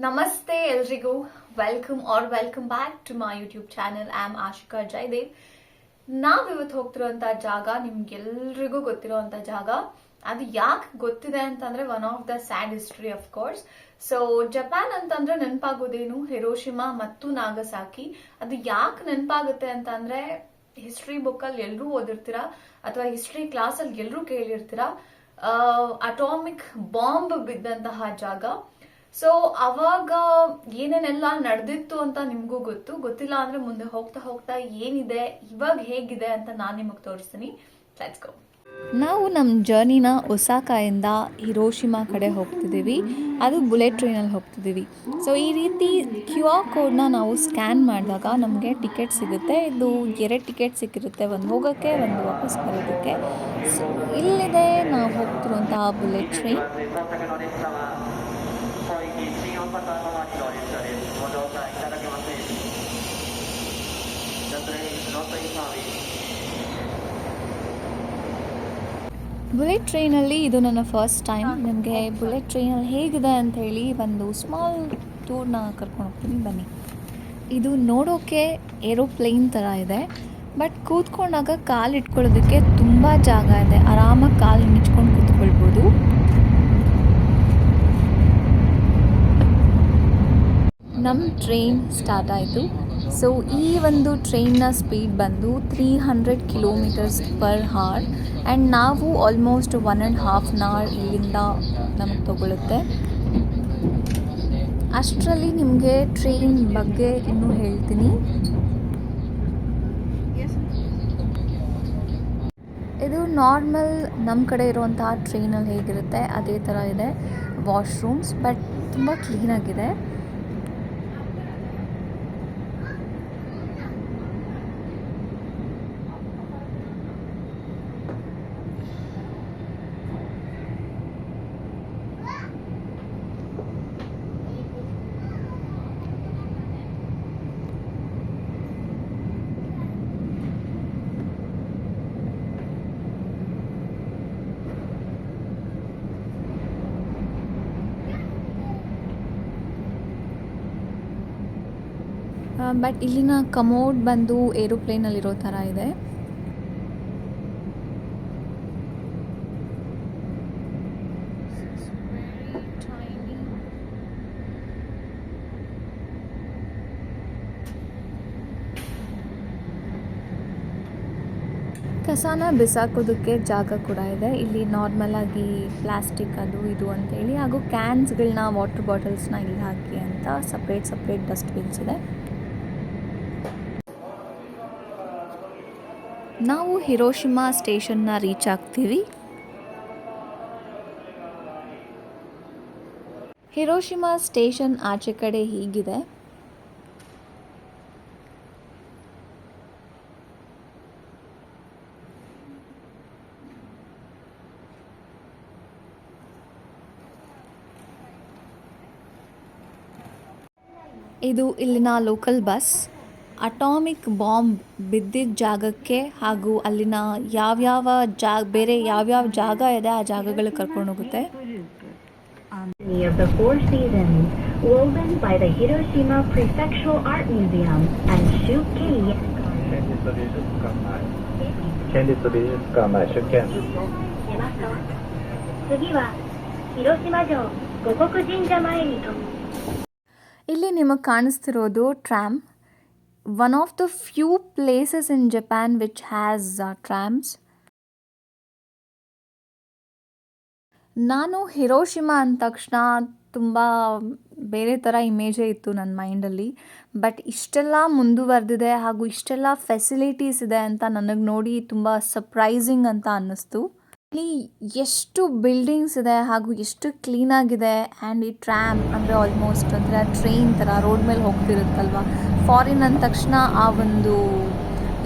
ನಮಸ್ತೆ ಎಲ್ರಿಗೂ. Welcome back to my YouTube channel. I am Ashika Jayadev. ನಾವಿವತ್ತು ಹೋಗ್ತಿರೋಂಥ ಜಾಗ ನಿಮ್ಗೆಲ್ರಿಗೂ ಗೊತ್ತಿರೋಂಥ ಜಾಗ. ಅದು ಯಾಕೆ ಗೊತ್ತಿದೆ ಅಂತಂದ್ರೆ one of the sad history of course. So Japan ಅಂತಂದ್ರೆ ನೆನಪಾಗೋದೇನು ಹಿರೋಶಿಮಾ ಮತ್ತು ನಾಗಸಾಕಿ. ಅದು ಯಾಕೆ ನೆನಪಾಗುತ್ತೆ ಅಂತಂದ್ರೆ ಹಿಸ್ಟ್ರಿ ಬುಕ್ ಅಲ್ಲಿ ಎಲ್ಲರೂ ಓದಿರ್ತೀರಾ ಅಥವಾ ಹಿಸ್ಟ್ರಿ ಕ್ಲಾಸ್ ಅಲ್ಲಿ ಎಲ್ಲರೂ ಕೇಳಿರ್ತೀರಾ. ಅಟಾಮಿಕ್ ಬಾಂಬ್ ಬಿದ್ದಂತಹ ಜಾಗ. ಸೊ ಅವಾಗ ಏನೇನೆಲ್ಲ ನಡೆದಿತ್ತು ಅಂತ ನಿಮ್ಗೂ ಗೊತ್ತಿಲ್ಲ ಅಂದ್ರೆ ಮುಂದೆ ಹೋಗ್ತಾ ಹೋಗ್ತಾ ಏನಿದೆ ಇವಾಗ ಹೇಗಿದೆ ಅಂತ ನಾನು ನಿಮಗೆ ತೋರಿಸ್ತೀನಿ. Let's go. ನಾವು ನಮ್ಮ ಜರ್ನಿನ ಒಸಾಕಾಯಿಂದ ಹಿರೋಶಿಮಾ ಕಡೆ ಹೋಗ್ತಿದ್ದೀವಿ. ಅದು ಬುಲೆಟ್ ಟ್ರೈನಲ್ಲಿ ಹೋಗ್ತಿದ್ದೀವಿ. ಸೊ ಈ ರೀತಿ QR ಕೋಡ್ನ ನಾವು ಸ್ಕ್ಯಾನ್ ಮಾಡಿದಾಗ ನಮಗೆ ಟಿಕೆಟ್ ಸಿಗುತ್ತೆ. ಇದು 2 ಟಿಕೆಟ್ ಸಿಕ್ಕಿರುತ್ತೆ, ಒಂದು ಹೋಗೋಕ್ಕೆ ಒಂದು ವಾಪಸ್ ಬರೋದಕ್ಕೆ. ಸೊ ಇಲ್ಲಿದೆ ನಾವು ಹೋಗ್ತಿರುವಂತಹ ಬುಲೆಟ್ ಟ್ರೈನ್. ಬುಲೆಟ್ ಟ್ರೈನಲ್ಲಿ ಇದು ನನ್ನ ಫಸ್ಟ್ ಟೈಮ್. ನಿಮಗೆ ಬುಲೆಟ್ ಟ್ರೈನಲ್ಲಿ ಹೇಗಿದೆ ಅಂತ ಹೇಳಿ ಒಂದು ಸ್ಮಾಲ್ ಟೂರ್ನ ಕರ್ಕೊಂಡು ಹೋಗ್ತೀನಿ, ಬನ್ನಿ. ಇದು ನೋಡೋಕ್ಕೆ ಏರೋಪ್ಲೇನ್ ಥರ ಇದೆ, ಬಟ್ ಕೂತ್ಕೊಂಡಾಗ ಕಾಲು ಇಟ್ಕೊಳ್ಳೋದಕ್ಕೆ ತುಂಬ ಜಾಗ ಇದೆ. ಆರಾಮಾಗಿ ಕಾಲು ನಿಚ್ಕೊಂಡು ಕೂತ್ಕೊಳ್ಬೋದು. ನಮ್ಮ ಟ್ರೈನ್ ಸ್ಟಾರ್ಟ್ ಆಯಿತು. ಸೊ ಈ ಒಂದು ಟ್ರೈನ್ನ ಸ್ಪೀಡ್ ಬಂದು 300 km/h ಆ್ಯಂಡ್ ನಾವು ಆಲ್ಮೋಸ್ಟ್ 1.5 hour ಇಲ್ಲಿಂದ ನಮಗೆ ತಗೊಳುತ್ತೆ. ಅಷ್ಟರಲ್ಲಿ ನಿಮಗೆ ಟ್ರೈನ್ ಬಗ್ಗೆ ಇನ್ನೂ ಹೇಳ್ತೀನಿ. ಇದು ನಾರ್ಮಲ್ ನಮ್ಮ ಕಡೆ ಇರುವಂತಹ ಟ್ರೈನಲ್ಲಿ ಹೇಗಿರುತ್ತೆ ಅದೇ ಥರ ಇದೆ. ವಾಶ್ರೂಮ್ಸ್ ಬಟ್ ತುಂಬ ಕ್ಲೀನಾಗಿದೆ. ಬಟ್ ಇಲ್ಲಿನ ಕಮೋಡ್ ಬಂದು ಏರೋಪ್ಲೇನಲ್ಲಿರೋ ಥರ ಇದೆ. ಕಸಾನ ಬಿಸಾಕೋದಕ್ಕೆ ಜಾಗ ಕೂಡ ಇದೆ. ಇಲ್ಲಿ ನಾರ್ಮಲ್ ಆಗಿ ಪ್ಲಾಸ್ಟಿಕ್ ಅದು ಇದು ಅಂತೇಳಿ, ಹಾಗೂ ಕ್ಯಾನ್ಸ್ಗಳನ್ನ, ವಾಟರ್ ಬಾಟಲ್ಸ್ನ ಇಲ್ಲಿ ಹಾಕಿ ಅಂತ ಸಪ್ರೇಟ್ ಡಸ್ಟ್ಬಿನ್ಸ್ ಇದೆ. ನಾವು ಹಿರೋಶಿಮಾ ಸ್ಟೇಷನ್ನ ರೀಚ್ ಆಗ್ತೀವಿ. ಹಿರೋಶಿಮಾ ಸ್ಟೇಷನ್ ಆಚೆ ಕಡೆ ಹೀಗಿದೆ. ಇದು ಇಲ್ಲಿನ ಲೋಕಲ್ ಬಸ್. ಅಟಾಮಿಕ್ ಬಾಂಬ್ ಬಿದ್ದಿದ್ದ ಜಾಗಕ್ಕೆ ಹಾಗೂ ಅಲ್ಲಿನ ಬೇರೆ ಯಾವ್ಯಾವ ಜಾಗ ಇದೆ ಆ ಜಾಗಗಳಿಗೆ ಕರ್ಕೊಂಡು ಹೋಗುತ್ತೆ. Of the Four Seasons, woven by the Hiroshima Prefectural Art Museum and Shukkei. 県立美術館前出見。次は広島城五穀神社前にと。ಇಲ್ಲಿ ನಿಮಗೆ ಕಾಣಿಸ್ತಿರೋದು tram. One of the few places in Japan which has trams. ನಾನು ಹಿರೋಶಿಮಾ ಅಂದ ತಕ್ಷಣ ತುಂಬ ಬೇರೆ ಥರ ಇಮೇಜೇ ಇತ್ತು ನನ್ನ ಮೈಂಡಲ್ಲಿ. ಬಟ್ ಇಷ್ಟೆಲ್ಲ ಮುಂದುವರೆದಿದೆ ಹಾಗೂ ಇಷ್ಟೆಲ್ಲ ಫೆಸಿಲಿಟೀಸ್ ಇದೆ ಅಂತ ನನಗೆ ನೋಡಿ ತುಂಬ ಸರ್ಪ್ರೈಸಿಂಗ್ ಅಂತ ಅನ್ನಿಸ್ತು. ಇಲ್ಲಿ ಎಷ್ಟು ಬಿಲ್ಡಿಂಗ್ಸ್ ಇದೆ ಹಾಗೂ ಎಷ್ಟು ಕ್ಲೀನಾಗಿದೆ. ಆ್ಯಂಡ್ ಈ ಟ್ರಾಮ್ ಅಂದರೆ ಆಲ್ಮೋಸ್ಟ್ ಅಂದರೆ ಟ್ರೈನ್ ಥರ ರೋಡ್ ಮೇಲೆ ಹೋಗ್ತಿರುತ್ತಲ್ವ. ಫಾರಿನ್ ಅಂದ ತಕ್ಷಣ ಆ ಒಂದು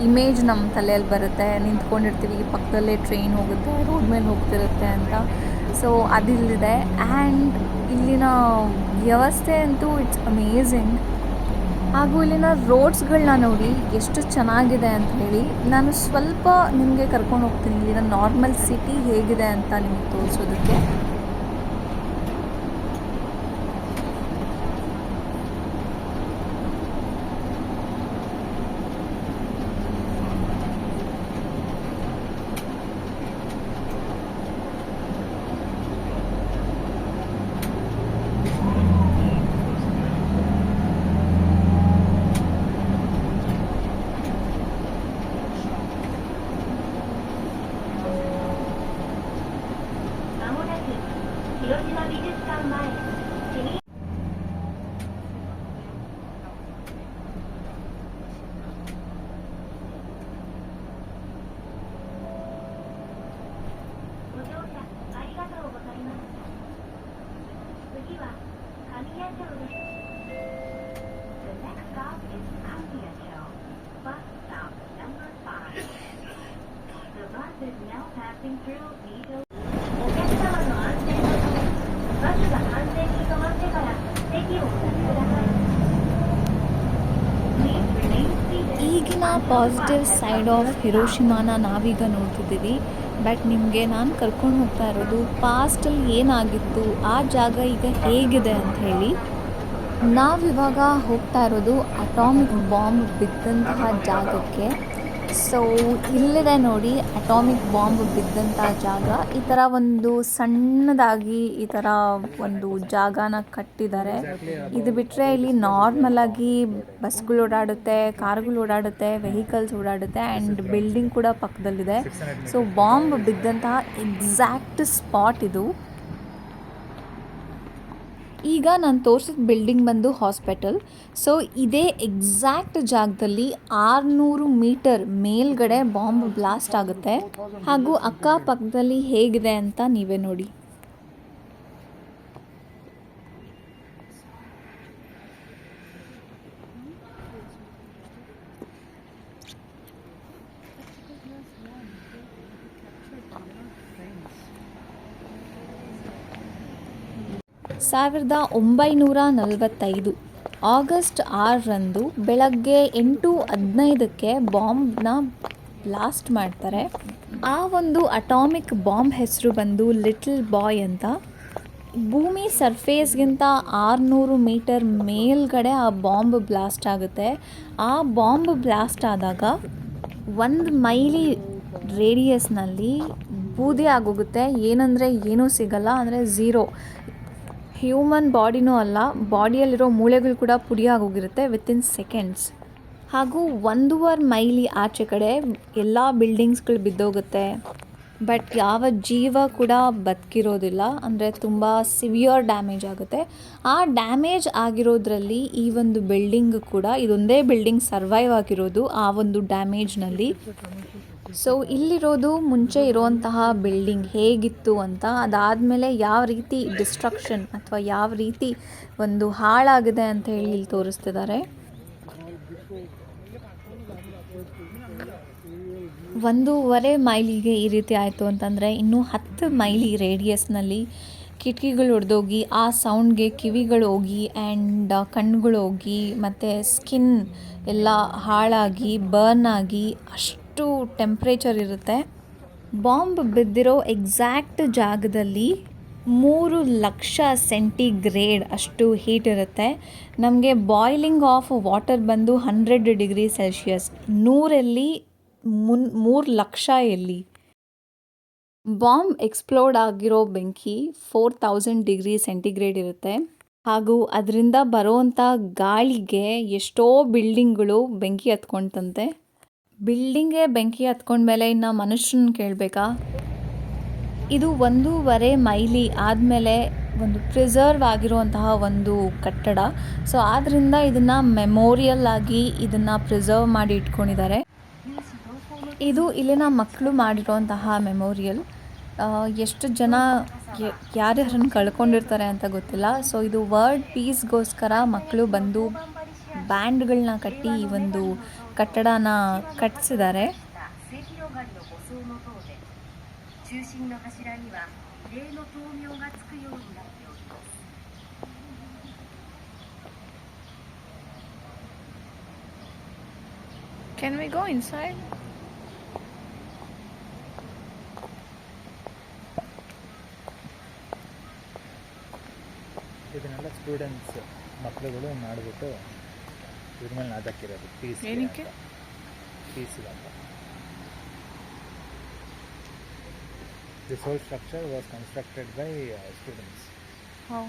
ಇಮೇಜ್ ನಮ್ಮ ತಲೆಯಲ್ಲಿ ಬರುತ್ತೆ. ನಿಂತ್ಕೊಂಡಿರ್ತೀವಿ, ಪಕ್ಕದಲ್ಲೇ ಟ್ರೈನ್ ಹೋಗುತ್ತೆ, ರೋಡ್ ಮೇಲೆ ಹೋಗ್ತಿರುತ್ತೆ ಅಂತ. ಸೊ ಅದಿಲ್ಲಿದೆ. ಆ್ಯಂಡ್ ಇಲ್ಲಿನ ವ್ಯವಸ್ಥೆ ಅಂತೂ ಇಟ್ಸ್ ಅಮೇಝಿಂಗ್. ಹಾಗೂ ಇಲ್ಲಿನ ರೋಡ್ಸ್ಗಳನ್ನ ನೋಡಿ ಎಷ್ಟು ಚೆನ್ನಾಗಿದೆ ಅಂತ ಹೇಳಿ ನಾನು ಸ್ವಲ್ಪ ನಿಮಗೆ ಕರ್ಕೊಂಡು ಹೋಗ್ತೀನಿ ಇಲ್ಲಿನ ನಾರ್ಮಲ್ ಸಿಟಿ ಹೇಗಿದೆ ಅಂತ ನಿಮಗೆ ತೋರಿಸೋದಕ್ಕೆ. The next stop is Kazuya-cho, bus stop number 5. The bus is now passing through Mito. お客様の安全のため、バスが完全に止まってから席をお立てください。Please remain seated. ಈಗಿನ ಪಾಸಿಟಿವ್ ಸೈಡ್ ಆಫ್ ಹಿರೋಶಿಮಾನ ನಾವೀಗ ನೋಡ್ತಿದ್ದೀವಿ. ಬಟ್ ನಿಮಗೆ ನಾನು ಕರ್ಕೊಂಡು ಹೋಗ್ತಾ ಇರೋದು ಪಾಸ್ಟಲ್ಲಿ ಏನಾಗಿತ್ತು, ಆ ಜಾಗ ಈಗ ಹೇಗಿದೆ ಅಂತ ಹೇಳಿ. ನಾವಿವಾಗ ಹೋಗ್ತಾ ಇರೋದು ಅಟಾಮಿಕ್ ಬಾಂಬ್ ಬಿದ್ದಂತಹ ಜಾಗಕ್ಕೆ. ಸೊ ಇಲ್ಲಿದೆ ನೋಡಿ ಅಟಾಮಿಕ್ ಬಾಂಬ್ ಬಿದ್ದಂತಹ ಜಾಗ. ಈ ಥರ ಒಂದು ಸಣ್ಣದಾಗಿ ಈ ಥರ ಒಂದು ಜಾಗನ ಕಟ್ಟಿದ್ದಾರೆ. ಇದು ಬಿಟ್ಟರೆ ಇಲ್ಲಿ ನಾರ್ಮಲಾಗಿ ಬಸ್ಗಳು ಓಡಾಡುತ್ತೆ, ಕಾರ್ಗಳು ಓಡಾಡುತ್ತೆ, ವೆಹಿಕಲ್ಸ್ ಓಡಾಡುತ್ತೆ ಆ್ಯಂಡ್ ಬಿಲ್ಡಿಂಗ್ ಕೂಡ ಪಕ್ಕದಲ್ಲಿದೆ. ಸೊ ಬಾಂಬ್ ಬಿದ್ದಂತಹ ಎಕ್ಸಾಕ್ಟ್ ಸ್ಪಾಟ್ ಇದು. ಈಗ ನಾನು ತೋರಿಸಿದ ಬಿಲ್ಡಿಂಗ್ ಬಂದು ಹಾಸ್ಪಿಟಲ್. ಸೊ ಇದೇ ಎಕ್ಸಾಕ್ಟ್ ಜಾಗದಲ್ಲಿ 600 ಮೀಟರ್ ಮೇಲ್ಗಡೆ ಬಾಂಬ್ ಬ್ಲಾಸ್ಟ್ ಆಗುತ್ತೆ. ಹಾಗೂ ಅಕ್ಕಪಕ್ಕದಲ್ಲಿ ಹೇಗಿದೆ ಅಂತ ನೀವೇ ನೋಡಿ. ಸಾವಿರದ 1945 ಆಗಸ್ಟ್ 6ರಂದು ಬೆಳಗ್ಗೆ 8:15ಕ್ಕೆ ಬಾಂಬ್ನ ಬ್ಲಾಸ್ಟ್ ಮಾಡ್ತಾರೆ. ಆ ಒಂದು ಅಟಾಮಿಕ್ ಬಾಂಬ್ ಹೆಸರು ಬಂದು ಲಿಟಲ್ ಬಾಯ್ ಅಂತ. ಭೂಮಿ ಸರ್ಫೇಸ್ಗಿಂತ 600 ಮೀಟರ್ ಮೇಲ್ಗಡೆ ಆ ಬಾಂಬ್ ಬ್ಲಾಸ್ಟ್ ಆಗುತ್ತೆ. ಆ ಬಾಂಬ್ ಬ್ಲಾಸ್ಟ್ ಆದಾಗ 1 ಮೈಲಿ ರೇಡಿಯಸ್ನಲ್ಲಿ ಬೂದಿ ಆಗೋಗುತ್ತೆ. ಏನಂದರೆ ಏನೂ ಸಿಗಲ್ಲ, ಅಂದರೆ ಝೀರೋ. ಹ್ಯೂಮನ್ ಬಾಡಿನೂ ಅಲ್ಲ, ಬಾಡಿಯಲ್ಲಿರೋ ಮೂಳೆಗಳು ಕೂಡ ಪುಡಿ ಆಗೋಗಿರುತ್ತೆ ವಿತಿನ್ ಸೆಕೆಂಡ್ಸ್. ಹಾಗೂ 1.5 ಮೈಲಿ ಆಚೆ ಕಡೆ ಎಲ್ಲ ಬಿಲ್ಡಿಂಗ್ಸ್ಗಳು ಬಿದ್ದೋಗುತ್ತೆ. ಬಟ್ ಯಾವ ಜೀವ ಕೂಡ ಬದುಕಿರೋದಿಲ್ಲ, ಅಂದರೆ ತುಂಬ ಸಿವಿಯರ್ ಡ್ಯಾಮೇಜ್ ಆಗುತ್ತೆ. ಆ ಡ್ಯಾಮೇಜ್ ಆಗಿರೋದ್ರಲ್ಲಿ ಈ ಒಂದು ಬಿಲ್ಡಿಂಗ್ ಕೂಡ, ಇದೊಂದೇ ಬಿಲ್ಡಿಂಗ್ ಸರ್ವೈವ್ ಆಗಿರೋದು ಆ ಒಂದು ಡ್ಯಾಮೇಜ್ನಲ್ಲಿ. ಸೊ ಇಲ್ಲಿರೋದು ಮುಂಚೆ ಇರುವಂತಹ ಬಿಲ್ಡಿಂಗ್ ಹೇಗಿತ್ತು ಅಂತ, ಅದಾದಮೇಲೆ ಯಾವ ರೀತಿ ಡಿಸ್ಟ್ರಕ್ಷನ್ ಅಥವಾ ಯಾವ ರೀತಿ ಒಂದು ಹಾಳಾಗಿದೆ ಅಂತ ಹೇಳಿ ಇಲ್ಲಿ ತೋರಿಸ್ತಿದ್ದಾರೆ. 1.5 ಮೈಲಿಗೆ ಈ ರೀತಿ ಆಯಿತು ಅಂತಂದರೆ ಇನ್ನು 10 ಮೈಲಿ ರೇಡಿಯಸ್ನಲ್ಲಿ ಕಿಟಕಿಗಳು ಒಡೆದೋಗಿ ಆ ಸೌಂಡ್ಗೆ ಕಿವಿಗಳು ಹೋಗಿ ಆ್ಯಂಡ್ ಕಣ್ಣುಗಳು ಹೋಗಿ ಮತ್ತು ಸ್ಕಿನ್ ಎಲ್ಲ ಹಾಳಾಗಿ ಬರ್ನ್ ಆಗಿ ಅಷ್ಟು ಟೆಂಪ್ರೇಚರ್ ಇರುತ್ತೆ. ಬಾಂಬ್ ಬಿದ್ದಿರೋ ಎಕ್ಸಾಕ್ಟ್ ಜಾಗದಲ್ಲಿ 3,00,000 ಸೆಂಟಿಗ್ರೇಡ್ ಅಷ್ಟು ಹೀಟ್ ಇರುತ್ತೆ. ನಮಗೆ ಬಾಯ್ಲಿಂಗ್ ಆಫ್ ವಾಟರ್ ಬಂದು 100 ಡಿಗ್ರಿ ಸೆಲ್ಸಿಯಸ್. 100 3,00,000 ಎಲ್ಲಿ? ಬಾಂಬ್ ಎಕ್ಸ್ಪ್ಲೋಡ್ ಆಗಿರೋ ಬೆಂಕಿ 4,000 ಡಿಗ್ರಿ ಸೆಂಟಿಗ್ರೇಡ್ ಇರುತ್ತೆ. ಹಾಗೂ ಅದರಿಂದ ಬರೋವಂಥ ಗಾಳಿಗೆ ಎಷ್ಟೋ ಬಿಲ್ಡಿಂಗ್ಗಳು ಬೆಂಕಿ ಹತ್ಕೊಂತಂತೆ. ಬಿಲ್ಡಿಂಗೇ ಬೆಂಕಿ ಹತ್ಕೊಂಡ್ಮೇಲೆ ಇನ್ನು ಮನುಷ್ಯನ ಕೇಳಬೇಕಾ? ಇದು 1.5 ಮೈಲಿ ಆದಮೇಲೆ ಒಂದು ಪ್ರಿಸರ್ವ್ ಆಗಿರುವಂತಹ ಒಂದು ಕಟ್ಟಡ. ಸೊ ಆದ್ದರಿಂದ ಇದನ್ನು ಮೆಮೋರಿಯಲ್ ಆಗಿ ಇದನ್ನು ಪ್ರಿಸರ್ವ್ ಮಾಡಿ ಇಟ್ಕೊಂಡಿದ್ದಾರೆ. ಇದು ಇಲ್ಲಿನ ಮಕ್ಕಳು ಮಾಡಿರೋಂತಹ ಮೆಮೋರಿಯಲ್. ಎಷ್ಟು ಜನ ಯಾರ್ಯಾರನ್ನು ಕಳ್ಕೊಂಡಿರ್ತಾರೆ ಅಂತ ಗೊತ್ತಿಲ್ಲ. ಸೊ ಇದು ವರ್ಲ್ಡ್ ಪೀಸ್ಗೋಸ್ಕರ ಮಕ್ಕಳು ಬಂದು ಬ್ಯಾಂಡ್ಗಳನ್ನ ಕಟ್ಟಿ ಈ ಒಂದು ಕಟ್ಟಡನ ಕಟ್ಟಿಸಿದ್ದಾರೆ. Can we go inside? ಇದನ್ನೆಲ್ಲ ಸ್ಟೂಡೆಂಟ್ಸ್ ಮಕ್ಕಳುಗಳು ಮಾಡಿಬಿಟ್ಟು ಇದ್ರ ಮೇಲೆ ನಾದಕ್ಕಿರೋದು ಪೀಸ್ ಏನಕ್ಕೆ? ಅಂತ. This whole structure was constructed by students. How?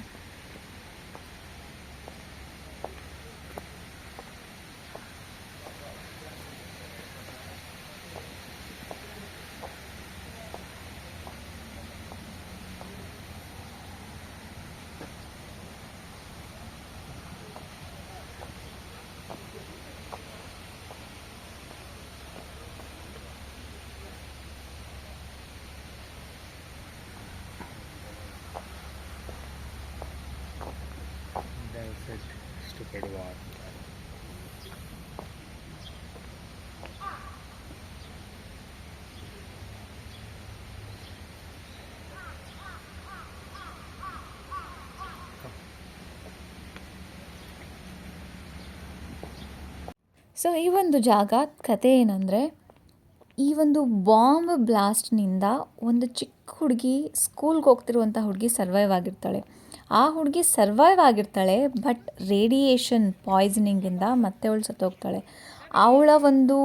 Set stupid war ಅಂತ. ಸೊ ಈ ಒಂದು ಜಾಗ ಕತೆ ಏನಂದರೆ, ಈ ಒಂದು ಬಾಂಬ್ ಬ್ಲಾಸ್ಟ್ನಿಂದ ಒಂದು ಚಿಕ್ಕ ಹುಡುಗಿ ಸ್ಕೂಲ್ಗೆ ಹೋಗ್ತಿರುವಂಥ ಹುಡುಗಿ ಸರ್ವೈವ್ ಆಗಿರ್ತಾಳೆ. ಆ ಹುಡುಗಿ ಸರ್ವೈವ್ ಆಗಿರ್ತಾಳೆ, ಬಟ್ ರೇಡಿಯೇಷನ್ ಪಾಯ್ಸನಿಂಗಿಂದ ಮತ್ತೆ ಅವಳು ಸತ್ತೋಗ್ತಾಳೆ. ಅವಳ ಒಂದು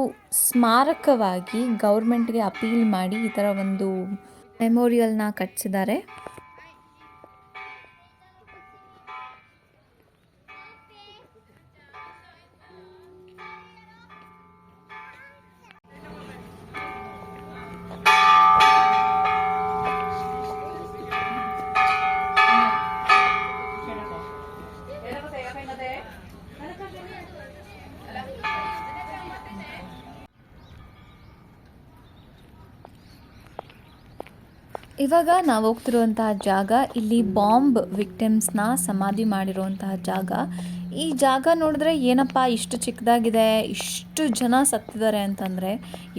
ಸ್ಮಾರಕವಾಗಿ ಗೌರ್ಮೆಂಟ್ಗೆ ಅಪೀಲ್ ಮಾಡಿ ಈ ಥರ ಒಂದು ಮೆಮೋರಿಯಲ್ನ ಕಟ್ಟಿಸಿದ್ದಾರೆ. ಇವಾಗ ನಾವು ಹೋಗ್ತಿರುವಂತಹ ಜಾಗ, ಇಲ್ಲಿ ಬಾಂಬ್ ವಿಕ್ಟಿಮ್ಸ್ನ ಸಮಾಧಿ ಮಾಡಿರುವಂತಹ ಜಾಗ. ಈ ಜಾಗ ನೋಡಿದ್ರೆ ಏನಪ್ಪ ಇಷ್ಟು ಚಿಕ್ಕದಾಗಿದೆ, ಇಷ್ಟು ಜನ ಸತ್ತಿದ್ದಾರೆ ಅಂತಂದರೆ,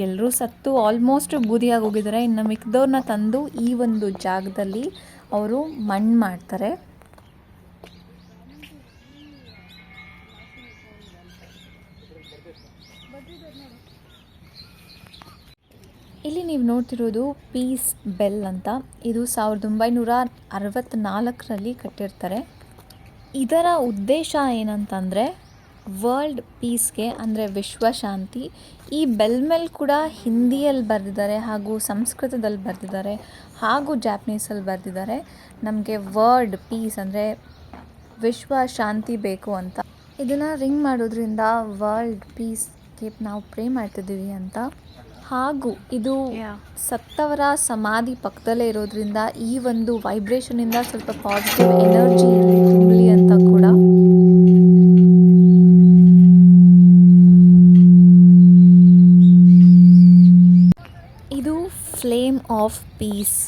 ಎಲ್ಲರೂ ಸತ್ತು ಆಲ್ಮೋಸ್ಟ್ ಬೂದಿಯಾಗಿ ಹೋಗಿದ್ದಾರೆ. ಇನ್ನು ಮಿಕ್ದವ್ರನ್ನ ತಂದು ಈ ಒಂದು ಜಾಗದಲ್ಲಿ ಅವರು ಮಣ್ಣು ಮಾಡ್ತಾರೆ. ಇಲ್ಲಿ ನೀವು ನೋಡ್ತಿರೋದು ಪೀಸ್ ಬೆಲ್ ಅಂತ. ಇದು 1964ರಲ್ಲಿ ಕಟ್ಟಿರ್ತಾರೆ. ಇದರ ಉದ್ದೇಶ ಏನಂತಂದರೆ ವರ್ಲ್ಡ್ ಪೀಸ್ಗೆ, ಅಂದರೆ ವಿಶ್ವಶಾಂತಿ. ಈ ಬೆಲ್ ಮೇಲೆ ಕೂಡ ಹಿಂದಿಯಲ್ಲಿ ಬರೆದಿದ್ದಾರೆ ಹಾಗೂ ಸಂಸ್ಕೃತದಲ್ಲಿ ಬರೆದಿದ್ದಾರೆ ಹಾಗೂ ಜಾಪನೀಸಲ್ಲಿ ಬರೆದಿದ್ದಾರೆ. ನಮಗೆ ವರ್ಲ್ಡ್ ಪೀಸ್ ಅಂದರೆ ವಿಶ್ವ ಶಾಂತಿ ಬೇಕು ಅಂತ. ಇದನ್ನು ರಿಂಗ್ ಮಾಡೋದ್ರಿಂದ ವರ್ಲ್ಡ್ ಪೀಸ್ಗೆ ನಾವು ಪ್ರೇ ಮಾಡ್ತಿದ್ದೀವಿ ಅಂತ. ಹಾಗೂ ಇದು ಸತ್ತವರ ಸಮಾಧಿ ಪಕ್ಕದಲ್ಲೇ ಇರೋದ್ರಿಂದ ಈ ಒಂದು ವೈಬ್ರೇಷನಿಂದ ಸ್ವಲ್ಪ ಪಾಸಿಟಿವ್ ಎನರ್ಜಿ ಇಲ್ಲಿ ತುಂಬಲಿ ಅಂತ ಕೂಡ. ಇದು ಫ್ಲೇಮ್ ಆಫ್ ಪೀಸ್.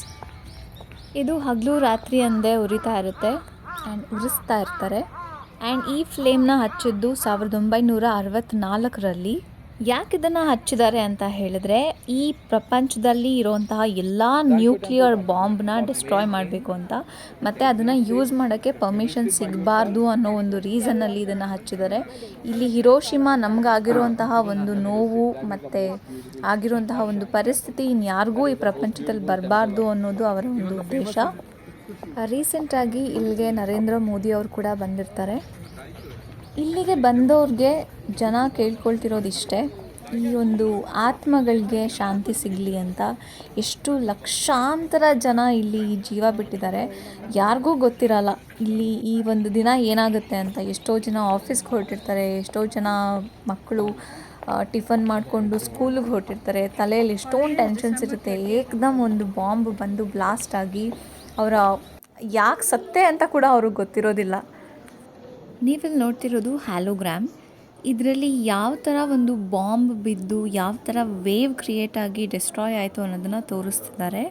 ಇದು ಹಗಲು ರಾತ್ರಿ ಅಂದೇ ಉರಿತಾ ಇರುತ್ತೆ ಆ್ಯಂಡ್ ಉರಿಸ್ತಾ ಇರ್ತಾರೆ. ಆ್ಯಂಡ್ ಈ ಫ್ಲೇಮ್ನ ಹಚ್ಚಿದ್ದು 1964ರಲ್ಲಿ. ಯಾಕೆ ಇದನ್ನು ಹಚ್ಚಿದ್ದಾರೆ ಅಂತ ಹೇಳಿದ್ರೆ, ಈ ಪ್ರಪಂಚದಲ್ಲಿ ಇರುವಂತಹ ಎಲ್ಲ ನ್ಯೂಕ್ಲಿಯರ್ ಬಾಂಬ್ನ ಡಿಸ್ಟ್ರಾಯ್ ಮಾಡಬೇಕು ಅಂತ, ಮತ್ತು ಅದನ್ನು ಯೂಸ್ ಮಾಡೋಕ್ಕೆ ಪರ್ಮಿಷನ್ ಸಿಗಬಾರ್ದು ಅನ್ನೋ ಒಂದು ರೀಸನ್ನಲ್ಲಿ ಇದನ್ನು ಹಚ್ಚಿದ್ದಾರೆ. ಇಲ್ಲಿ ಹಿರೋಶಿಮಾ ನಮಗಾಗಿರುವಂತಹ ಒಂದು ನೋವು ಮತ್ತು ಆಗಿರುವಂತಹ ಒಂದು ಪರಿಸ್ಥಿತಿ ಇನ್ಯಾರಿಗೂ ಈ ಪ್ರಪಂಚದಲ್ಲಿ ಬರಬಾರ್ದು ಅನ್ನೋದು ಅವರ ಒಂದು ಉದ್ದೇಶ. ರೀಸೆಂಟಾಗಿ ಇಲ್ಲಿಗೆ ನರೇಂದ್ರ ಮೋದಿ ಅವರು ಕೂಡ ಬಂದಿರ್ತಾರೆ. ಇಲ್ಲಿಗೆ ಬಂದವ್ರಿಗೆ ಜನ ಕೇಳ್ಕೊಳ್ತಿರೋದಿಷ್ಟೇ, ಈ ಒಂದು ಆತ್ಮಗಳಿಗೆ ಶಾಂತಿ ಸಿಗಲಿ ಅಂತ. ಎಷ್ಟು ಲಕ್ಷಾಂತರ ಜನ ಇಲ್ಲಿ ಜೀವ ಬಿಟ್ಟಿದ್ದಾರೆ, ಯಾರಿಗೂ ಗೊತ್ತಿರಲ್ಲ ಇಲ್ಲಿ ಈ ಒಂದು ದಿನ ಏನಾಗುತ್ತೆ ಅಂತ. ಎಷ್ಟೋ ಜನ ಆಫೀಸ್ಗೆ ಹೊರಟಿರ್ತಾರೆ, ಎಷ್ಟೋ ಜನ ಮಕ್ಕಳು ಟಿಫನ್ ಮಾಡಿಕೊಂಡು ಸ್ಕೂಲಿಗೆ ಹೊರಟಿರ್ತಾರೆ. ತಲೆಯಲ್ಲಿ ಎಷ್ಟೊಂದು ಟೆನ್ಷನ್ಸ್ ಇರುತ್ತೆ. ಏಕದಮ್ ಒಂದು ಬಾಂಬ್ ಬಂದು ಬ್ಲಾಸ್ಟ್ ಆಗಿ ಅವರ ಯಾಕೆ ಸತ್ತೆ ಅಂತ ಕೂಡ ಅವ್ರಿಗೆ ಗೊತ್ತಿರೋದಿಲ್ಲ. ನೀವಿಲ್ಲಿ ನೋಡ್ತಿರೋದು ಹ್ಯಾಲೋಗ್ರಾಮ್. ಇದರಲ್ಲಿ ಯಾವ ಥರ ಒಂದು ಬಾಂಬ್ ಬಿದ್ದು ಯಾವ ಥರ ವೇವ್ ಕ್ರಿಯೇಟ್ ಆಗಿ ಡಿಸ್ಟ್ರಾಯ್ ಆಯಿತು ಅನ್ನೋದನ್ನು ತೋರಿಸ್ತಿದ್ದಾರೆ.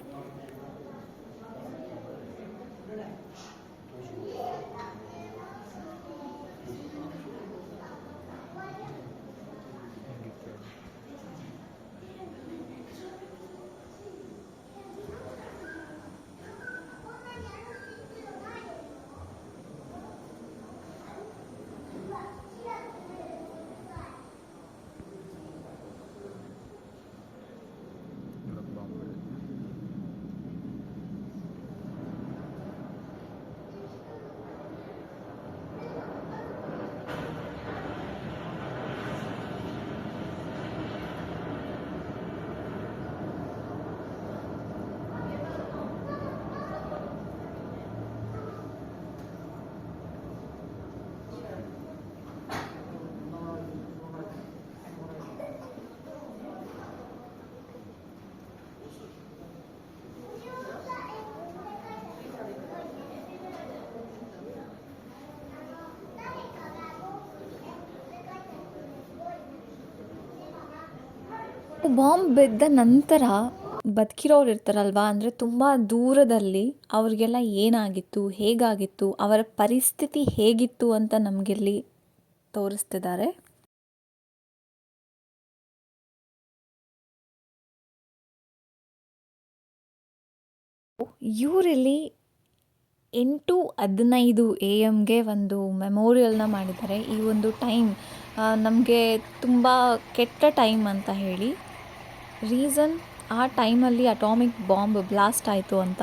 ಬಾಂಬ್ ಬಿದ್ದ ನಂತರ ಬದುಕಿರೋರು ಇರ್ತಾರಲ್ವ, ಅಂದರೆ ತುಂಬ ದೂರದಲ್ಲಿ ಅವ್ರಿಗೆಲ್ಲ ಏನಾಗಿತ್ತು, ಹೇಗಾಗಿತ್ತು, ಅವರ ಪರಿಸ್ಥಿತಿ ಹೇಗಿತ್ತು ಅಂತ ನಮಗಿಲ್ಲಿ ತೋರಿಸ್ತಿದ್ದಾರೆ. ಇವರಲ್ಲಿ 8:15 AM ಒಂದು ಮೆಮೋರಿಯಲ್ನ ಮಾಡಿದ್ದಾರೆ. ಈ ಒಂದು ಟೈಮ್ ನಮಗೆ ತುಂಬ ಕೆಟ್ಟ ಟೈಮ್ ಅಂತ ಹೇಳಿ. ರೀಸನ್, ಆ ಟೈಮಲ್ಲಿ ಅಟಾಮಿಕ್ ಬಾಂಬ್ ಬ್ಲಾಸ್ಟ್ ಆಯಿತು ಅಂತ.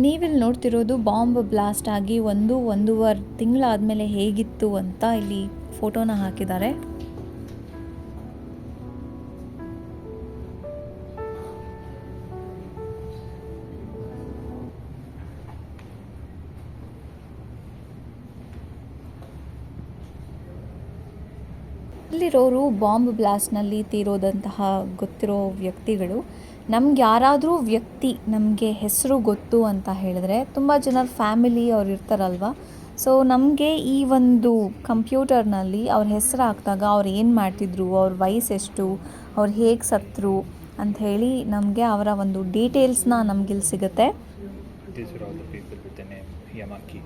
ನೀವಿಲ್ಲಿ ನೋಡ್ತಿರೋದು ಬಾಂಬ್ ಬ್ಲಾಸ್ಟ್ ಆಗಿ 1-1.5 ತಿಂಗಳಾದಮೇಲೆ ಹೇಗಿತ್ತು ಅಂತ ಇಲ್ಲಿ ಫೋಟೋನ ಹಾಕಿದ್ದಾರೆ. ಇಲ್ಲಿರೋರು ಬಾಂಬ್ ಬ್ಲಾಸ್ಟ್ನಲ್ಲಿ ತೀರೋದಂತಹ ಗೊತ್ತಿರೋ ವ್ಯಕ್ತಿಗಳು. ನಮ್ಗೆ ಯಾರಾದರೂ ವ್ಯಕ್ತಿ ನಮಗೆ ಹೆಸರು ಗೊತ್ತು ಅಂತ ಹೇಳಿದ್ರೆ, ತುಂಬ ಜನರ ಫ್ಯಾಮಿಲಿ ಅವ್ರು ಇರ್ತಾರಲ್ವ, ಸೊ ನಮಗೆ ಈ ಒಂದು ಕಂಪ್ಯೂಟರ್ನಲ್ಲಿ ಅವ್ರ ಹೆಸರು ಹಾಕಿದಾಗ ಅವ್ರು ಏನು ಮಾಡ್ತಿದ್ರು, ಅವ್ರ ವಯಸ್ಸೆಷ್ಟು, ಅವ್ರು ಹೇಗೆ ಸತ್ತರು ಅಂಥೇಳಿ ನಮಗೆ ಅವರ ಒಂದು ಡೀಟೇಲ್ಸ್ನ ನಮಗಿಲ್ಲಿ ಸಿಗುತ್ತೆ. These are all the people with the name Yamaki.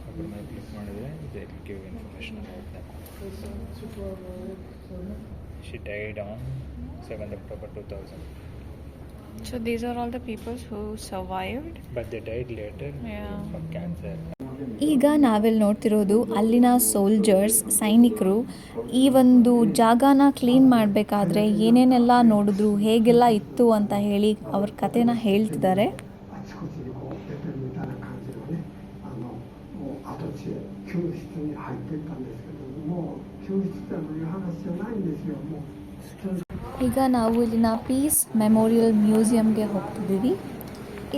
ಅದ್ರ ಮೇಲೆ ಕ್ಲಿಕ್ ಮಾಡಿದ್ರೆ they will give information about them. She died on 7th October 2000. So these are all the people who survived? But they died later from cancer. ಈಗ ನಾವೆಲ್ಲಿ ನೋಡ್ತಿರೋದು ಅಲ್ಲಿನ soldiers, ಸೈನಿಕರು ಈ ಒಂದು ಜಾಗನ ಕ್ಲೀನ್ ಮಾಡಬೇಕಾದ್ರೆ ಏನೇನೆಲ್ಲ ನೋಡಿದ್ರು, ಹೇಗೆಲ್ಲ ಇತ್ತು ಅಂತ ಹೇಳಿ ಅವ್ರ ಕಥೆನ ಹೇಳ್ತಿದ್ದಾರೆ. あちこちにこう出てるみたいな感じのね、もう跡地へ救出に入っていったんですけども、救出っていう話じゃないんですよ。もう ಈಗ ನಾವು ಇಲ್ಲಿನ ಪೀಸ್ ಮೆಮೋರಿಯಲ್ ಮ್ಯೂಸಿಯಂಗೆ ಹೋಗ್ತಿದ್ದೀವಿ.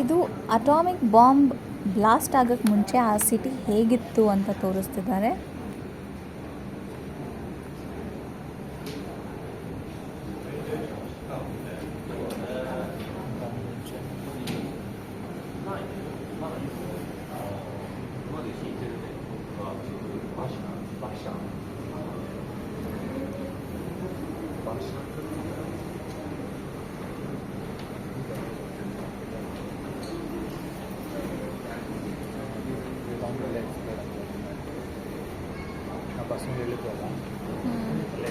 ಇದು ಅಟಾಮಿಕ್ ಬಾಂಬ್ ಬ್ಲಾಸ್ಟ್ ಆಗೋಕ್ಕೆ ಮುಂಚೆ ಆ ಸಿಟಿ ಹೇಗಿತ್ತು ಅಂತ ತೋರಿಸ್ತಿದ್ದಾರೆ. ಆ ಬಸ್ಸಿಗೆ ಹೇಳಿದ್ವಲ್ಲ ಅಲ್ಲೇ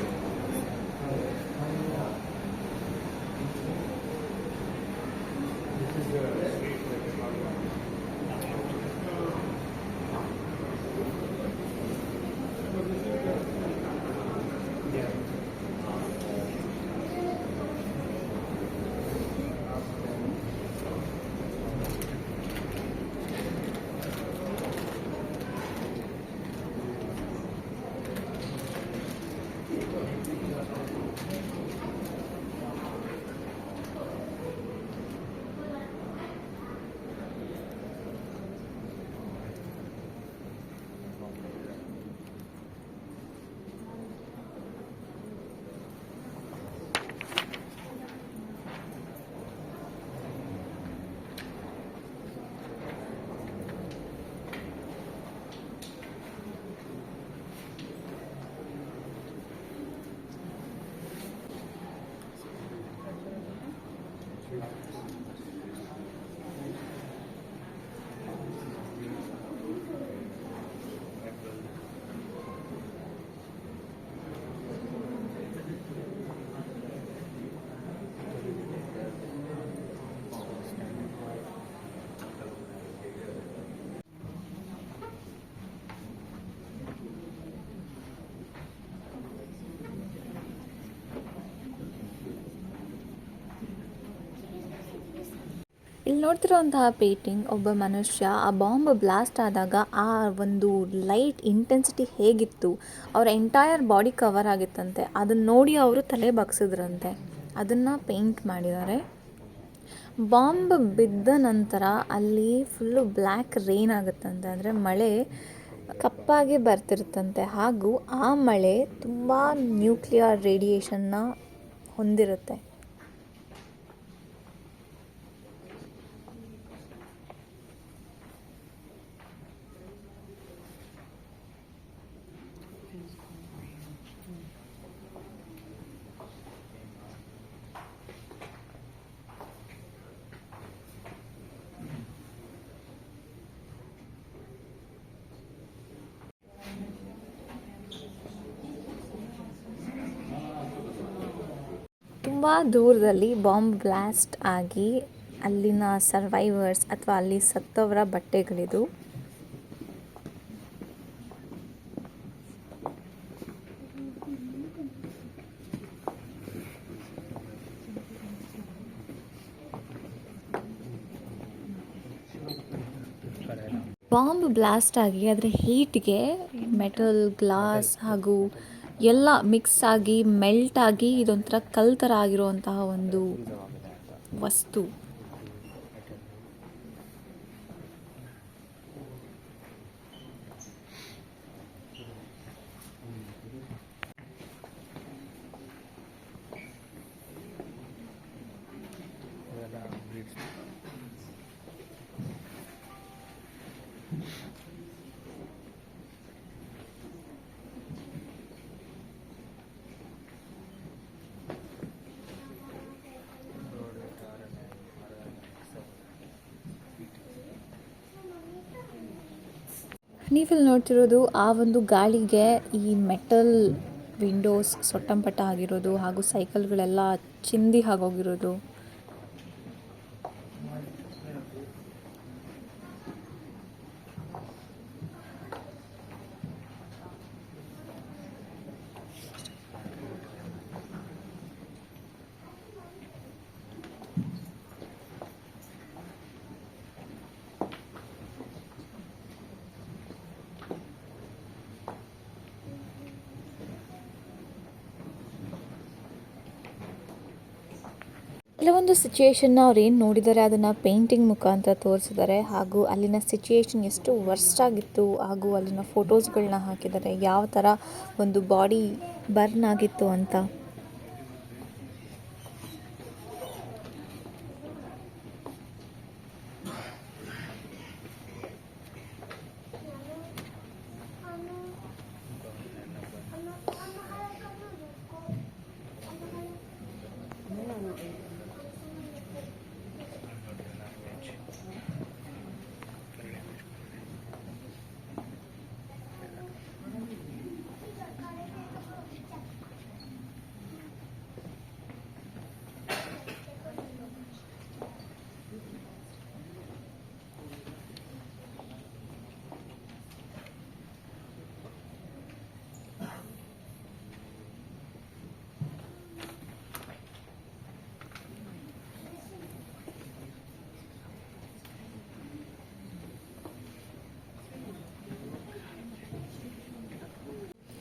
ಇಲ್ಲಿ ನೋಡ್ತಿರೋಂತಹ ಪೇಂಟಿಂಗ್, ಒಬ್ಬ ಮನುಷ್ಯ ಆ ಬಾಂಬ್ ಬ್ಲಾಸ್ಟ್ ಆದಾಗ ಆ ಒಂದು ಲೈಟ್ ಇಂಟೆನ್ಸಿಟಿ ಹೇಗಿತ್ತು, ಅವರ ಎಂಟೈರ್ ಬಾಡಿ ಕವರ್ ಆಗಿತ್ತಂತೆ, ಅದನ್ನು ನೋಡಿ ಅವರು ತಲೆ ಬಗ್ಸಿದ್ರಂತೆ, ಅದನ್ನು ಪೇಂಟ್ ಮಾಡಿದ್ದಾರೆ. ಬಾಂಬ್ ಬಿದ್ದ ನಂತರ ಅಲ್ಲಿ ಫುಲ್ಲು ಬ್ಲ್ಯಾಕ್ ರೈನ್ ಆಗುತ್ತಂತೆ, ಅಂದರೆ ಮಳೆ ಕಪ್ಪಾಗಿ ಬರ್ತಿರುತ್ತಂತೆ. ಹಾಗೂ ಆ ಮಳೆ ತುಂಬ ನ್ಯೂಕ್ಲಿಯರ್ ರೇಡಿಯೇಷನ್ನ ಹೊಂದಿರುತ್ತೆ. ತುಂಬ ದೂರದಲ್ಲಿ ಬಾಂಬ್ ಬ್ಲಾಸ್ಟ್ ಆಗಿ ಅಲ್ಲಿನ ಸರ್ವೈವರ್ಸ್ ಅಥವಾ ಅಲ್ಲಿ ಸತ್ತವರ ಬಟ್ಟೆಗಳಿದು. ಬಾಂಬ್ ಬ್ಲಾಸ್ಟ್ ಆಗಿ ಅದರ ಹೀಟ್ಗೆ ಮೆಟಲ್, ಗ್ಲಾಸ್ ಹಾಗೂ ಎಲ್ಲ ಮಿಕ್ಸ್ ಆಗಿ ಮೆಲ್ಟ್ ಆಗಿ ಇದೊಂಥರ ಕಲ್ ಥರ ಆಗಿರುವಂತಹ ಒಂದು ವಸ್ತು. ನೀವಿಲ್ಲಿ ನೋಡ್ತಿರೋದು ಆ ಒಂದು ಗಾಳಿಗೆ ಈ ಮೆಟಲ್ ವಿಂಡೋಸ್ ಸೊಟ್ಟಂಪಟ್ಟ ಆಗಿರೋದು ಹಾಗೂ ಸೈಕಲ್ಗಳೆಲ್ಲ ಚಿಂದಿ ಆಗೋಗಿರೋದು. ಕೆಲವೊಂದು ಸಿಚುಯೇಷನ್ನ ಅವ್ರು ಏನು ನೋಡಿದ್ದಾರೆ ಅದನ್ನು ಪೇಂಟಿಂಗ್ ಮುಖಾಂತರ ತೋರಿಸಿದ್ದಾರೆ. ಹಾಗೂ ಅಲ್ಲಿನ ಸಿಚುಯೇಷನ್ ಎಷ್ಟು ವರ್ಸ್ಟ್ ಆಗಿತ್ತು ಹಾಗೂ ಅಲ್ಲಿನ ಫೋಟೋಸ್ಗಳನ್ನ ಹಾಕಿದ್ದಾರೆ, ಯಾವ ಥರ ಒಂದು ಬಾಡಿ ಬರ್ನ್ ಆಗಿತ್ತು ಅಂತ.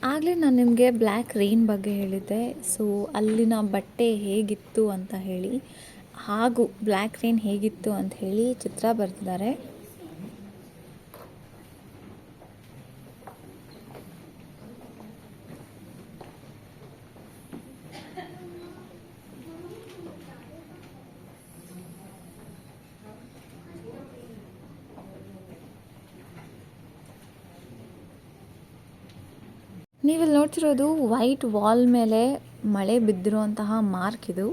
ಆಗಲೇ ನಾನು ನಿಮಗೆ ಬ್ಲ್ಯಾಕ್ ರೈನ್ ಬಗ್ಗೆ ಹೇಳಿದ್ದೆ. ಸೊ ಅಲ್ಲಿನ ಬಟ್ಟೆ ಹೇಗಿತ್ತು ಅಂತ ಹೇಳಿ ಹಾಗೂ ಬ್ಲ್ಯಾಕ್ ರೈನ್ ಹೇಗಿತ್ತು ಅಂತ ಹೇಳಿ ಚಿತ್ರ ಬರೆದಿದ್ದಾರೆ. ನೀವಿಲ್ಲಿ ನೋಡ್ತಿರೋದು ವೈಟ್ ವಾಲ್ ಮೇಲೆ ಮಳೆ ಬಿದ್ದಿರುವಂತಹ ಮಾರ್ಕ್ ಇದು.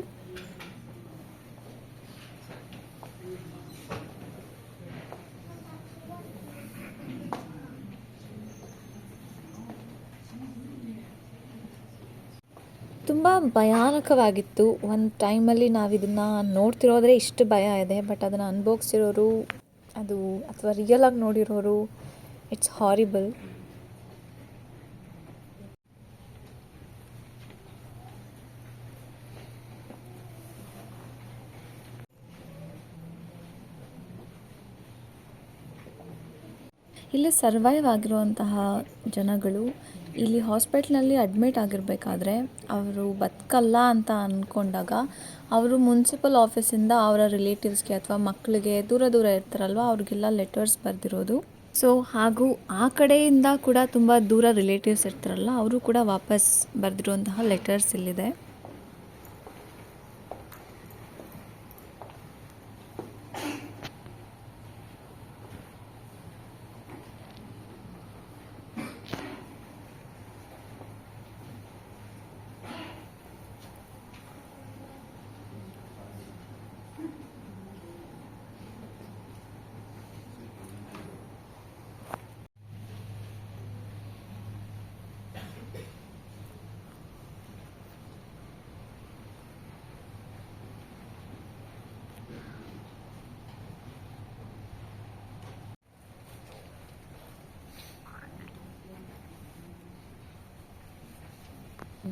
ತುಂಬ ಭಯಾನಕವಾಗಿತ್ತು. ಒಂದು ಟೈಮಲ್ಲಿ ನಾವು ಇದನ್ನು ನೋಡ್ತಿರೋದ್ರೆ ಇಷ್ಟು ಭಯ ಇದೆ, ಬಟ್ ಅದನ್ನು ಅನುಭವಿಸಿರೋರು ಅದು ಅಥವಾ ರಿಯಲ್ ಆಗಿ ನೋಡಿರೋರು ಇಟ್ಸ್ ಹಾರಿಬಲ್. ಇಲ್ಲಿ ಸರ್ವೈವ್ ಆಗಿರುವಂತಹ ಜನಗಳು ಇಲ್ಲಿ ಹಾಸ್ಪಿಟ್ಲಲ್ಲಿ ಅಡ್ಮಿಟ್ ಆಗಿರಬೇಕಾದ್ರೆ ಅವರು ಬದುಕಲ್ಲ ಅಂತ ಅಂದ್ಕೊಂಡಾಗ ಅವರು ಮುನ್ಸಿಪಲ್ ಆಫೀಸಿಂದ ಅವರ ರಿಲೇಟಿವ್ಸ್ಗೆ ಅಥವಾ ಮಕ್ಕಳಿಗೆ ದೂರ ದೂರ ಇರ್ತಾರಲ್ವ ಅವ್ರಿಗೆಲ್ಲ ಲೆಟರ್ಸ್ ಬರೆದಿರೋದು. ಸೊ ಹಾಗೂ ಆ ಕಡೆಯಿಂದ ಕೂಡ ತುಂಬ ದೂರ ರಿಲೇಟಿವ್ಸ್ ಇರ್ತಾರಲ್ಲ ಅವರು ಕೂಡ ವಾಪಸ್ ಬರೆದಿರುವಂತಹ ಲೆಟರ್ಸ್ ಇಲ್ಲಿದೆ.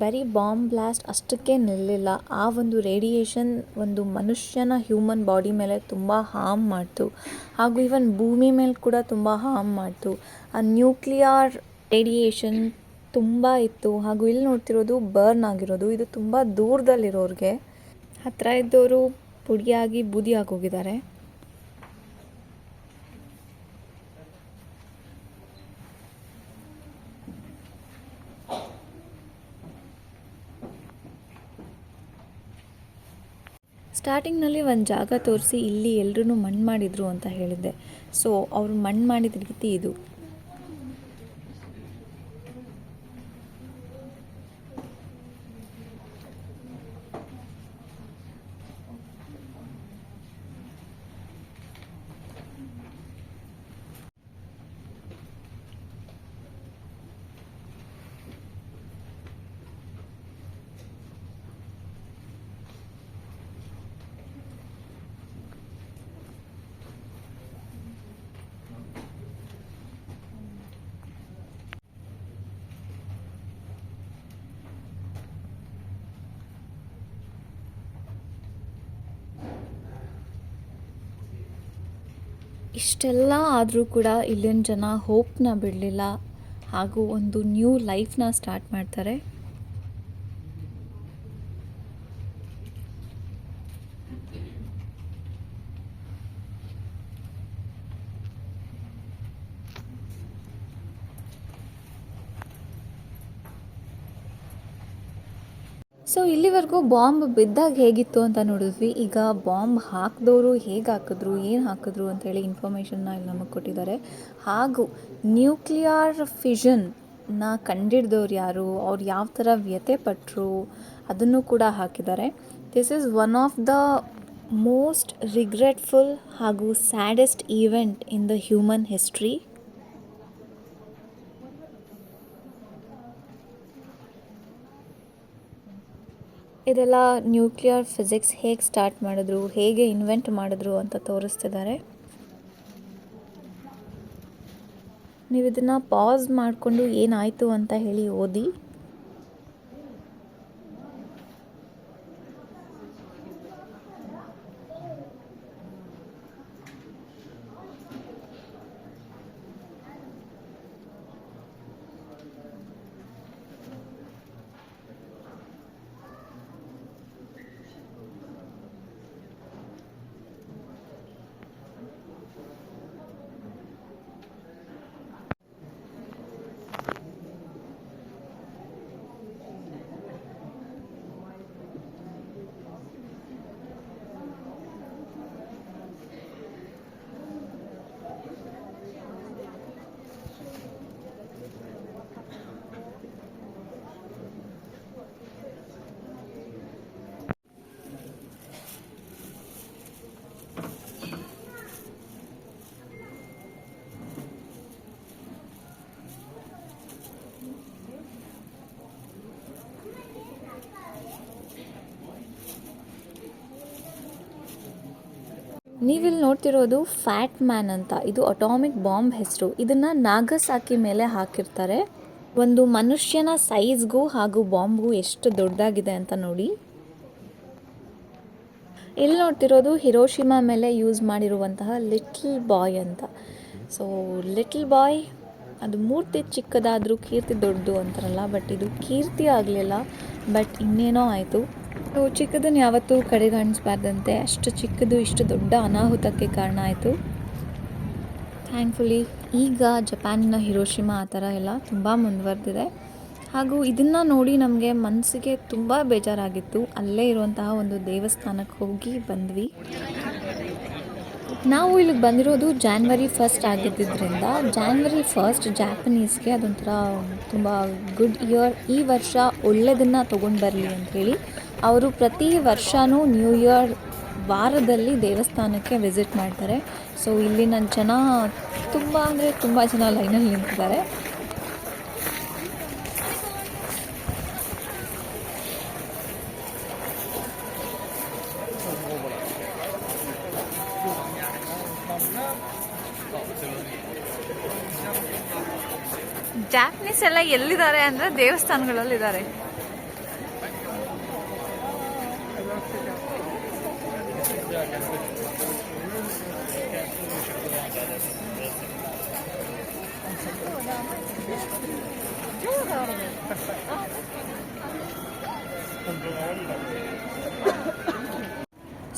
ಬರೀ ಬಾಂಬ್ ಬ್ಲಾಸ್ಟ್ ಅಷ್ಟಕ್ಕೆ ನಿಲ್ಲಿಲ್ಲ, ಆ ಒಂದು ರೇಡಿಯೇಷನ್ ಒಂದು ಮನುಷ್ಯನ ಹ್ಯೂಮನ್ ಬಾಡಿ ಮೇಲೆ ತುಂಬ ಹಾರ್ಮ್ ಮಾಡ್ತು, ಹಾಗೂ ಈವನ್ ಭೂಮಿ ಮೇಲೆ ಕೂಡ ತುಂಬ ಹಾರ್ಮ್ ಮಾಡ್ತು. ಆ ನ್ಯೂಕ್ಲಿಯರ್ ರೇಡಿಯೇಷನ್ ತುಂಬ ಇತ್ತು. ಹಾಗೂ ಇಲ್ಲಿ ನೋಡ್ತಿರೋದು ಬರ್ನ್ ಆಗಿರೋದು, ಇದು ತುಂಬ ದೂರದಲ್ಲಿರೋರಿಗೆ. ಹತ್ತಿರ ಇದ್ದವರು ಪುಡಿಯಾಗಿ ಬೂದಿಯಾಗಿ ಹೋಗಿದ್ದಾರೆ. ಸ್ಟಾರ್ಟಿಂಗ್ನಲ್ಲಿ ಒಂದು ಜಾಗ ತೋರಿಸಿ ಇಲ್ಲಿ ಎಲ್ಲರೂ ಮಣ್ಣು ಮಾಡಿದರು ಅಂತ ಹೇಳಿದ್ದೆ. ಸೊ ಅವರು ಮಣ್ಣು ಮಾಡಿದ ರೀತಿ ಇದು. ಇಷ್ಟೆಲ್ಲ ಆದರೂ ಕೂಡ ಇಲ್ಲಿನ ಜನ ಹೋಪ್ನ ಬಿಡಲಿಲ್ಲ, ಹಾಗೂ ಒಂದು ನ್ಯೂ ಲೈಫ್ನ ಸ್ಟಾರ್ಟ್ ಮಾಡ್ತಾರೆ. ಸೊ ಇಲ್ಲಿವರೆಗೂ ಬಾಂಬ್ ಬಿದ್ದಾಗ ಹೇಗಿತ್ತು ಅಂತ ನೋಡಿದ್ವಿ. ಈಗ ಬಾಂಬ್ ಹಾಕಿದವರು ಹೇಗೆ ಹಾಕಿದ್ರು, ಏನು ಹಾಕಿದ್ರು ಅಂತೇಳಿ ಇನ್ಫಾರ್ಮೇಷನ್ನ ಇಲ್ಲಿ ನಮಗೆ ಕೊಟ್ಟಿದ್ದಾರೆ. ಹಾಗೂ ನ್ಯೂಕ್ಲಿಯರ್ ಫಿಷನ್ನ ಕಂಡಿಡ್ದವ್ರು ಯಾರು, ಅವ್ರು ಯಾವ ಥರ ವ್ಯಥೆ ಪಟ್ಟರು ಅದನ್ನು ಕೂಡ ಹಾಕಿದ್ದಾರೆ. This is one of the most regretful ಹಾಗೂ saddest event in the human history. ಇದೆಲ್ಲ ನ್ಯೂಕ್ಲಿಯರ್ ಫಿಸಿಕ್ಸ್ ಹೇಗೆ ಸ್ಟಾರ್ಟ್ ಮಾಡಿದ್ರು, ಹೇಗೆ ಇನ್ವೆಂಟ್ ಮಾಡಿದ್ರು ಅಂತ ತೋರಿಸ್ತಿದ್ದಾರೆ. ನೀವು ಇದನ್ನು ಪಾಸ್ ಮಾಡಿಕೊಂಡು ಏನಾಯಿತು ಅಂತ ಹೇಳಿ ಓದಿ. ನೀವಿಲ್ಲಿ ನೋಡ್ತಿರೋದು ಫ್ಯಾಟ್ ಮ್ಯಾನ್ ಅಂತ. ಇದು ಅಟಾಮಿಕ್ ಬಾಂಬ್ ಹೆಸರು. ಇದನ್ನು ನಾಗಸಾಕಿ ಮೇಲೆ ಹಾಕಿರ್ತಾರೆ. ಒಂದು ಮನುಷ್ಯನ ಸೈಜ್ಗೂ ಹಾಗೂ ಬಾಂಬ್ಗೂ ಎಷ್ಟು ದೊಡ್ಡದಾಗಿದೆ ಅಂತ ನೋಡಿ. ಇಲ್ಲಿ ನೋಡ್ತಿರೋದು ಹಿರೋಶಿಮಾ ಮೇಲೆ ಯೂಸ್ ಮಾಡಿರುವಂತಹ ಲಿಟಲ್ ಬಾಯ್ ಅಂತ. ಸೊ ಲಿಟಲ್ ಬಾಯ್ ಅದು ಮೂರ್ತಿ ಚಿಕ್ಕದಾದರೂ ಕೀರ್ತಿ ದೊಡ್ಡದು ಅಂತಾರಲ್ಲ, ಬಟ್ ಇದು ಕೀರ್ತಿ ಆಗಲಿಲ್ಲ, ಬಟ್ ಇನ್ನೇನೋ ಆಯಿತು. ಚಿಕ್ಕದನ್ನು ಯಾವತ್ತೂ ಕಡೆಗಣಿಸಬಾರ್ದಂತೆ, ಅಷ್ಟು ಚಿಕ್ಕದು ಇಷ್ಟು ದೊಡ್ಡ ಅನಾಹುತಕ್ಕೆ ಕಾರಣ ಆಯಿತು. ಥ್ಯಾಂಕ್ಫುಲಿ ಈಗ ಜಪಾನಿನ ಹಿರೋಶಿಮಾ ಆ ಥರ ಎಲ್ಲ ತುಂಬ ಮುಂದುವರೆದಿದೆ. ಹಾಗೂ ಇದನ್ನು ನೋಡಿ ನಮಗೆ ಮನಸ್ಸಿಗೆ ತುಂಬ ಬೇಜಾರಾಗಿತ್ತು. ಅಲ್ಲೇ ಇರುವಂತಹ ಒಂದು ದೇವಸ್ಥಾನಕ್ಕೆ ಹೋಗಿ ಬಂದ್ವಿ. ನಾವು ಇಲ್ಲಿಗೆ ಬಂದಿರೋದು ಜಾನ್ವರಿ 1 ಆಗಿದ್ದರಿಂದ ಜಾನ್ವರಿ 1 ಜಾಪನೀಸ್ಗೆ ಅದೊಂಥರ ತುಂಬ ಗುಡ್ ಇಯರ್, ಈ ವರ್ಷ ಒಳ್ಳೆಯದನ್ನು ತೊಗೊಂಡು ಬರಲಿ ಅಂಥೇಳಿ ಅವರು ಪ್ರತಿ ವರ್ಷವೂ ನ್ಯೂ ಇಯರ್ ವಾರದಲ್ಲಿ ದೇವಸ್ಥಾನಕ್ಕೆ ವಿಸಿಟ್ ಮಾಡ್ತಾರೆ. ಸೊ ಇಲ್ಲಿನ ಜನ ತುಂಬ ಅಂದರೆ ತುಂಬ ಜನ ಲೈನಲ್ಲಿ ನಿಂತಿದ್ದಾರೆ. ಜಾಪನೀಸ್ ಎಲ್ಲ ಎಲ್ಲಿದ್ದಾರೆ ಅಂದರೆ ದೇವಸ್ಥಾನಗಳಲ್ಲಿದ್ದಾರೆ.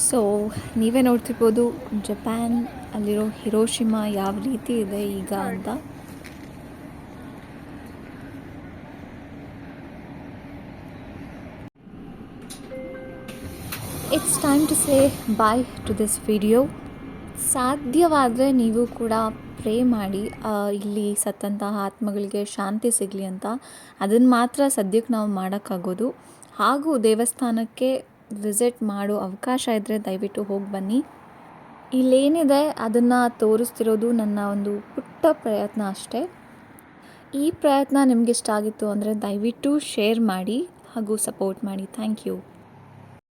ಸೊ ನೀವೇ ನೋಡ್ತಿರ್ಬೋದು ಜಪಾನ್ ಅಲ್ಲಿರೋ ಹಿರೋಶಿಮಾ ಯಾವ ರೀತಿ ಇದೆ ಈಗ ಅಂತ. It's time to say bye to this video. ಸಾಧ್ಯವಾದರೆ ನೀವು ಕೂಡ ಪ್ರೇ ಮಾಡಿ ಇಲ್ಲಿ ಸತ್ತಂತಹ ಆತ್ಮಗಳಿಗೆ ಶಾಂತಿ ಸಿಗಲಿ ಅಂತ. ಅದನ್ನು ಮಾತ್ರ ಸದ್ಯಕ್ಕೆ ನಾವು ಮಾಡೋಕ್ಕಾಗೋದು. ಹಾಗೂ ದೇವಸ್ಥಾನಕ್ಕೆ ವಿಸಿಟ್ ಮಾಡೋ ಅವಕಾಶ ಇದ್ದರೆ ದಯವಿಟ್ಟು ಹೋಗಿ ಬನ್ನಿ. ಇಲ್ಲೇನಿದೆ ಅದನ್ನು ತೋರಿಸ್ತಿರೋದು ನನ್ನ ಒಂದು ಪುಟ್ಟ ಪ್ರಯತ್ನ ಅಷ್ಟೇ. ಈ ಪ್ರಯತ್ನ ನಿಮಗಿಷ್ಟ ಆಗಿತ್ತು ಅಂದರೆ ದಯವಿಟ್ಟು ಶೇರ್ ಮಾಡಿ ಹಾಗೂ ಸಪೋರ್ಟ್ ಮಾಡಿ. Thank you.